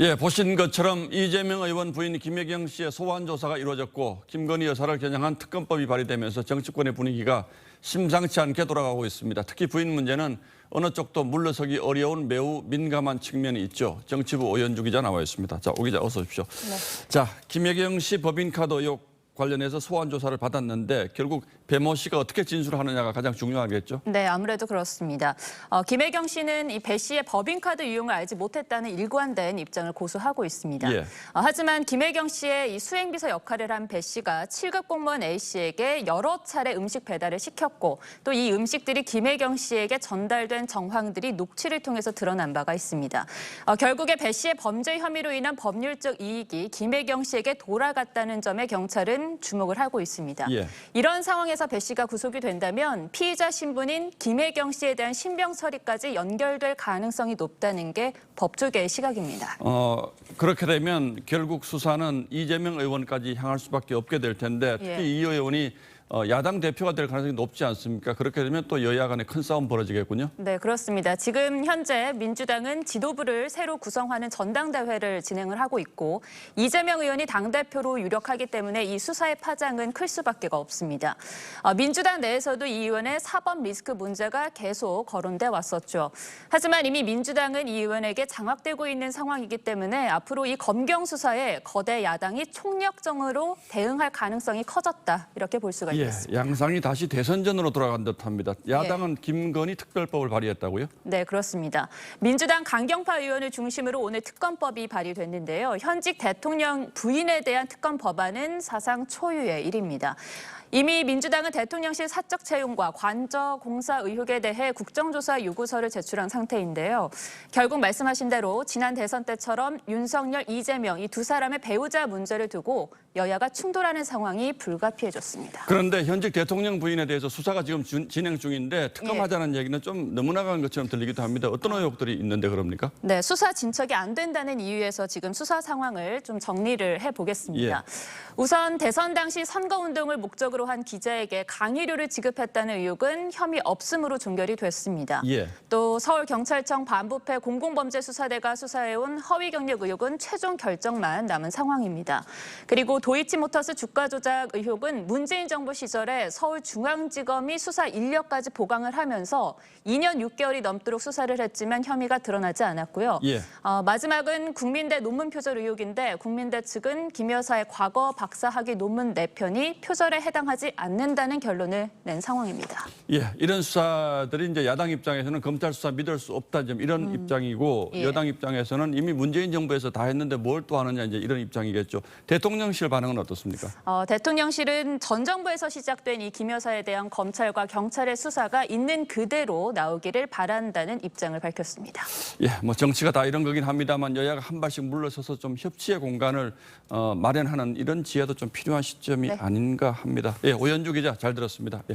예, 보신 것처럼 이재명 의원 부인 김혜경 씨의 소환 조사가 이루어졌고 김건희 여사를 겨냥한 특검법이 발의되면서 정치권의 분위기가 심상치 않게 돌아가고 있습니다. 특히 부인 문제는 어느 쪽도 물러서기 어려운 매우 민감한 측면이 있죠. 정치부 오연주 기자 나와 있습니다. 자, 오 기자 어서 오십시오. 네. 자, 김혜경 씨 법인카드 의혹 관련해서 소환 조사를 받았는데 결국 배모 씨가 어떻게 진술하느냐가 가장 중요하겠죠? 네, 아무래도 그렇습니다. 김혜경 씨는 이 배 씨의 법인카드 유용을 알지 못했다는 일관된 입장을 고수하고 있습니다. 예. 하지만 김혜경 씨의 이 수행비서 역할을 한 배 씨가 7급 공무원 A 씨에게 여러 차례 음식 배달을 시켰고 또 이 음식들이 김혜경 씨에게 전달된 정황들이 녹취를 통해서 드러난 바가 있습니다. 결국에 배 씨의 범죄 혐의로 인한 법률적 이익이 김혜경 씨에게 돌아갔다는 점에 경찰은 주목을 하고 있습니다. 예. 이런 상황에서 배 씨가 구속이 된다면 피의자 신분인 김혜경 씨에 대한 신병 처리까지 연결될 가능성이 높다는 게 법조계의 시각입니다. 그렇게 되면 결국 수사는 이재명 의원까지 향할 수밖에 없게 될 텐데 특히 예. 이 의원이 야당 대표가 될 가능성이 높지 않습니까? 그렇게 되면 또 여야 간에 큰 싸움 벌어지겠군요. 네, 그렇습니다. 지금 현재 민주당은 지도부를 새로 구성하는 전당대회를 진행을 하고 있고 이재명 의원이 당대표로 유력하기 때문에 이 수사의 파장은 클 수밖에 없습니다. 민주당 내에서도 이 의원의 사법 리스크 문제가 계속 거론돼 왔었죠. 하지만 이미 민주당은 이 의원에게 장악되고 있는 상황이기 때문에 앞으로 이 검경 수사에 거대 야당이 총력전으로 대응할 가능성이 커졌다. 이렇게 볼 수가 있습니다. 예, 양상이 다시 대선전으로 돌아간 듯합니다. 야당은 김건희 특별법을 발의했다고요? 네, 그렇습니다. 민주당 강경파 의원을 중심으로 오늘 특검법이 발의됐는데요. 현직 대통령 부인에 대한 특검 법안은 사상 초유의 일입니다. 이미 민주당은 대통령실 사적 채용과 관저 공사 의혹에 대해 국정조사 요구서를 제출한 상태인데요. 결국 말씀하신 대로 지난 대선 때처럼 윤석열, 이재명 이 두 사람의 배우자 문제를 두고 여야가 충돌하는 상황이 불가피해졌습니다. 그런데 현직 대통령 부인에 대해서 수사가 지금 진행 중인데 특검하자는 얘기는 좀 너무 나간 것처럼 들리기도 합니다. 어떤 의혹들이 있는데 그럽니까? 네, 수사 진척이 안 된다는 이유에서 지금 수사 상황을 좀 정리를 해보겠습니다. 예. 우선 대선 당시 선거운동을 목적으로 한 기자에게 강의료를 지급했다는 의혹은 혐의 없음으로 종결이 됐습니다. 예. 또 서울경찰청 반부패 공공범죄수사대가 수사해온 허위경력 의혹은 최종 결정만 남은 상황입니다. 그리고 도이치모터스 주가 조작 의혹은 문재인 정부 시절에 서울중앙지검이 수사 인력까지 보강을 하면서 2년 6개월이 넘도록 수사를 했지만 혐의가 드러나지 않았고요. 예. 마지막은 국민대 논문 표절 의혹인데 국민대 측은 김 여사의 과거 박사학위 논문 4편이 표절에 해당하지 않는다는 결론을 낸 상황입니다. 예, 이런 수사들이 이제 야당 입장에서는 검찰 수사 믿을 수 없다 이런 입장이고 예. 여당 입장에서는 이미 문재인 정부에서 다 했는데 뭘 또 하느냐 이제 이런 입장이겠죠. 대통령실 반응은 어떻습니까? 대통령실은 전 정부에서 시작된 이 김 여사에 대한 검찰과 경찰의 수사가 있는 그대로 나오기를 바란다는 입장을 밝혔습니다. 예, 뭐 정치가 다 이런 거긴 합니다만 여야가 한 발씩 물러서서 좀 협치의 공간을 마련하는 이런 지혜도 좀 필요한 시점이 네. 아닌가 합니다. 예, 오연주 기자 잘 들었습니다. 예.